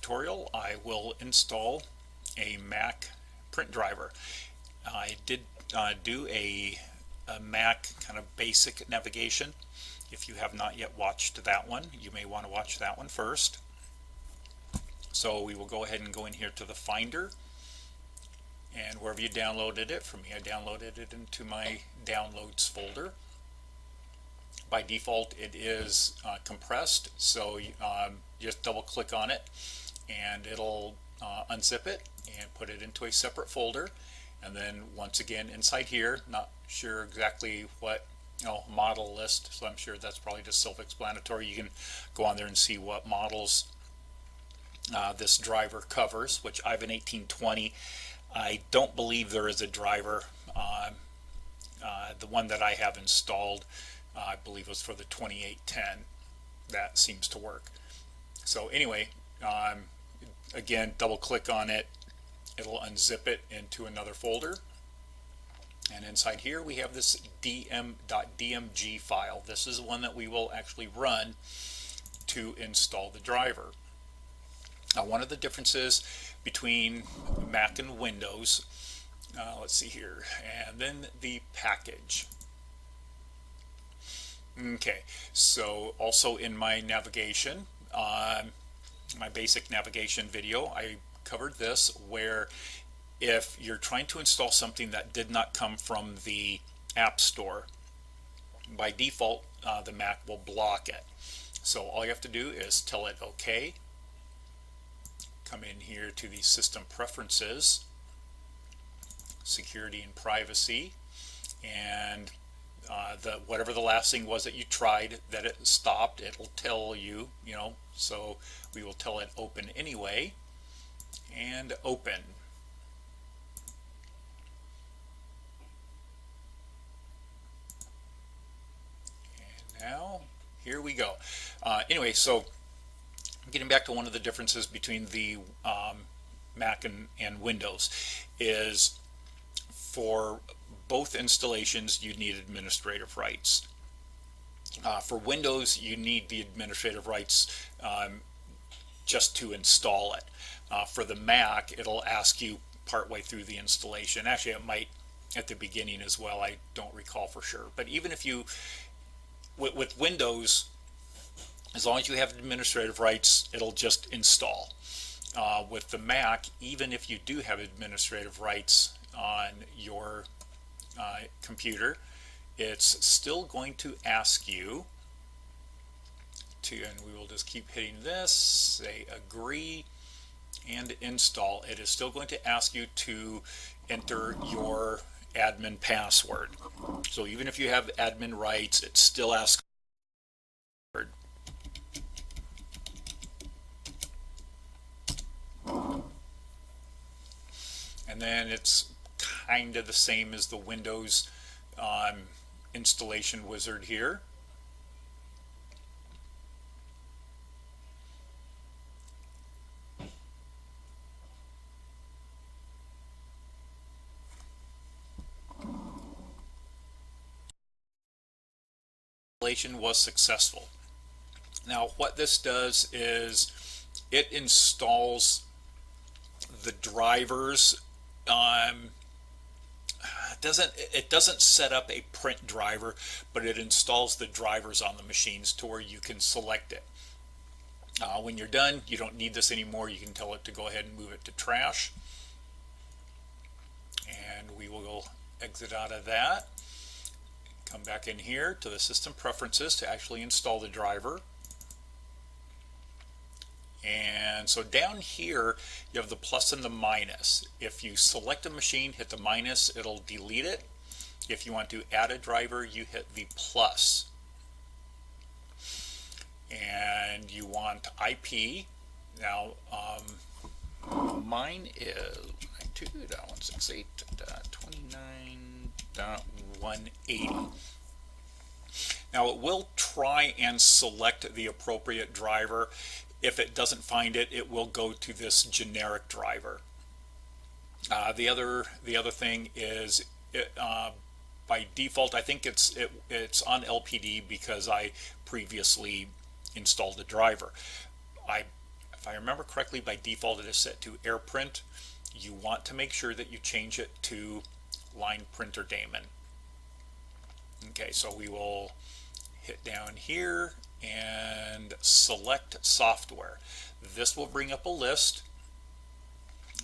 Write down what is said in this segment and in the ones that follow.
tutorial, I will install a Mac print driver. I did do a Mac kind of basic navigation. If you have not yet watched that one, you may want to watch that one first. So we will go ahead and go in here to the Finder, and wherever you downloaded it, for me I downloaded it into my downloads folder. By default it is compressed, so just double click on it and it'll unzip it and put it into a separate folder. And then once again inside here, not sure exactly what model list, so I'm sure that's probably just self-explanatory. You can go on there and see what models this driver covers, which I have an 1820. I don't believe there is a driver. The one that I have installed, I believe, was for the 2810. That seems to work. So anyway, again, double click on it, it'll unzip it into another folder, and inside here we have this dm.dmg file. This is the one that we will actually run to install the driver. Now, one of the differences between Mac and Windows, let's see here, and then the package. Okay, so also in my navigation, my basic navigation video, I covered this, where if you're trying to install something that did not come from the App Store, by default the Mac will block it. So all you have to do is tell it OK, come in here to the System Preferences, Security and Privacy, and whatever the last thing was that you tried that it stopped, it'll tell you, so we will tell it open anyway, and open. And now here we go. Anyway, so getting back to one of the differences between the Mac and Windows is, for both installations you need administrative rights. For Windows you need the administrative rights just to install it. For the Mac, it'll ask you partway through the installation. Actually, it might at the beginning as well, I don't recall for sure. But even if you, with Windows, as long as you have administrative rights, it'll just install. With the Mac, even if you do have administrative rights on your computer, it's still going to ask you to, and we will just keep hitting this, say agree and install. It is still going to ask you to enter your admin password. So even if you have admin rights, it still asks. And then it's kind of the same as the Windows installation wizard here. Installation was successful. Now what this does is it installs the drivers. It doesn't set up a print driver, but it installs the drivers on the machines to where you can select it. When you're done, you don't need this anymore. You can tell it to go ahead and move it to trash, and we will go exit out of that, come back in here to the System Preferences to actually install the driver. And so down here you have the plus and the minus. If you select a machine, hit the minus, it'll delete it. If you want to add a driver, you hit the plus. And you want IP. Now mine is 92.168.29.180. Now it will try and select the appropriate driver. If it doesn't find it, it will go to this generic driver. The other thing is, by default, I think it's on LPD because I previously installed the driver. If if I remember correctly, by default it is set to AirPrint. You want to make sure that you change it to Line Printer Daemon. Okay, so we will hit down here and select software. This will bring up a list,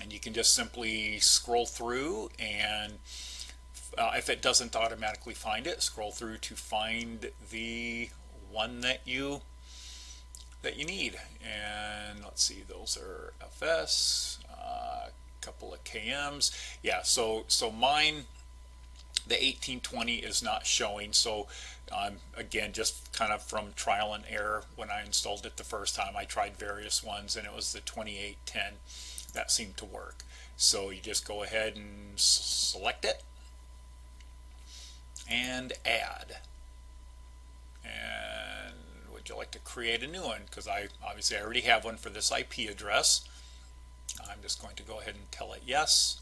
and you can just simply scroll through, and if it doesn't automatically find it, scroll through to find the one that you need. And let's see, those are FS, a couple of KMs. Yeah, so mine, the 1820 is not showing. So again, just kind of from trial and error, when I installed it the first time, I tried various ones, and it was the 2810 that seemed to work. So you just go ahead and select it and add. And would you like to create a new one? Because I already have one for this IP address. I'm just going to go ahead and tell it yes.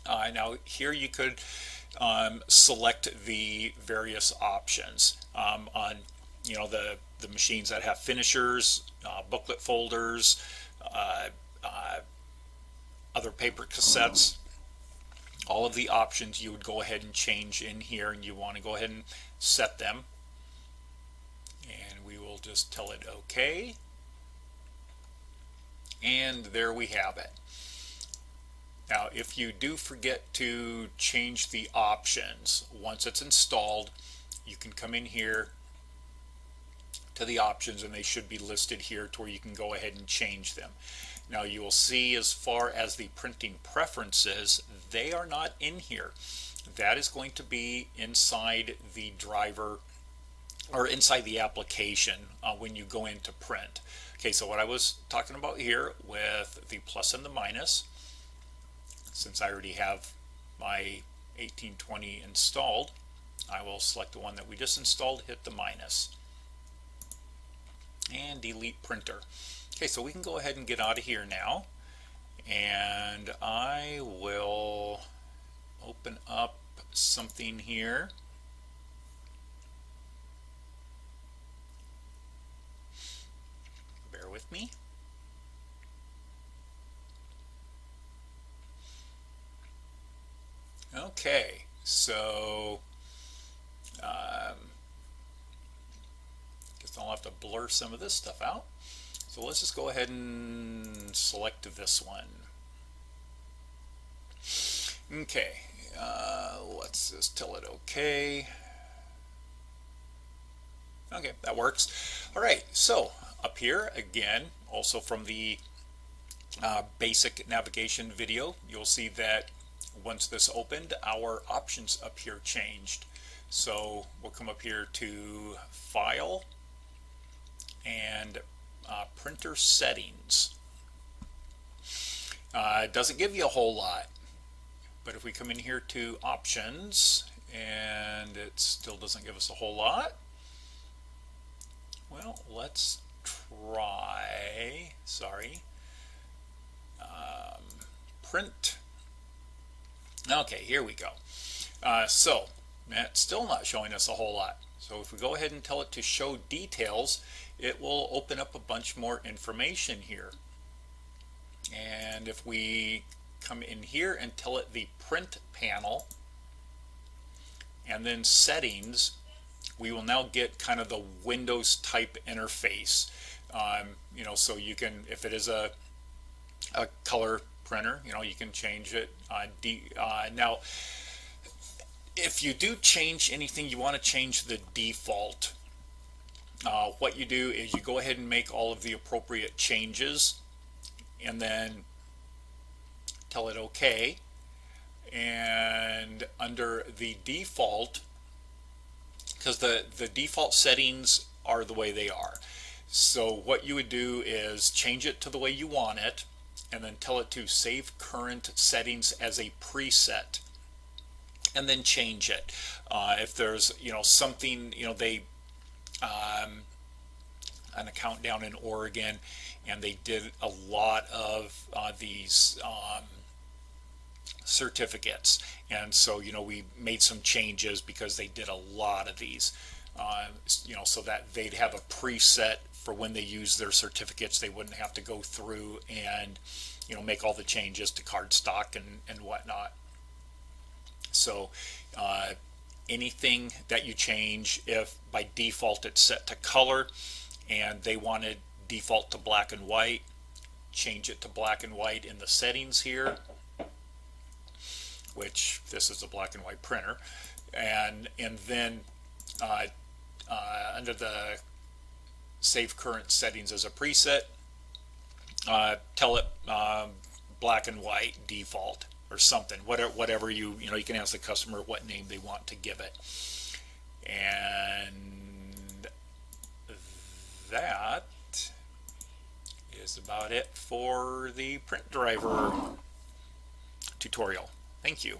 Now here you could select the various options on the machines that have finishers, booklet folders, other paper cassettes. All of the options you would go ahead and change in here, and you want to go ahead and set them. And we will just tell it OK. And there we have it. Now, if you do forget to change the options, once it's installed, you can come in here to the options, and they should be listed here to where you can go ahead and change them. Now, you will see as far as the printing preferences, they are not in here. That is going to be inside the driver or inside the application when you go in to print. Okay, so what I was talking about here with the plus and the minus, since I already have my 1820 installed, I will select the one that we just installed, hit the minus, and delete printer. Okay, so we can go ahead and get out of here now, and I will open up something here. Bear with me. Okay, so guess I'll have to blur some of this stuff out. So let's just go ahead and select this one. Okay, let's just tell it OK. Okay, that works. All right, so up here again, also from the basic navigation video, you'll see that once this opened, our options up here changed. So we'll come up here to File and Printer Settings. It doesn't give you a whole lot, but if we come in here to Options, and it still doesn't give us a whole lot, well, let's try, print. Okay, here we go. So that's still not showing us a whole lot. So if we go ahead and tell it to show details, it will open up a bunch more information here. And if we come in here and tell it the print panel and then settings, we will now get kind of the Windows type interface. So you can, if it is a color printer, you can change it. Now, if you do change anything, you want to change the default. What you do is you go ahead and make all of the appropriate changes, and then tell it OK. And under the default, because the default settings are the way they are, so what you would do is change it to the way you want it, and then tell it to save current settings as a preset, and then change it. If there's something, they an account down in Oregon, and they did a lot of these certificates, and so we made some changes because they did a lot of these, so that they'd have a preset for when they use their certificates, they wouldn't have to go through and make all the changes to cardstock and whatnot. So anything that you change, if by default it's set to color and they wanted default to black and white, change it to black and white in the settings here, which this is a black and white printer, and then under the save current settings as a preset, tell it black and white default or something, whatever you can ask the customer what name they want to give it. And that is about it for the print driver tutorial. Thank you.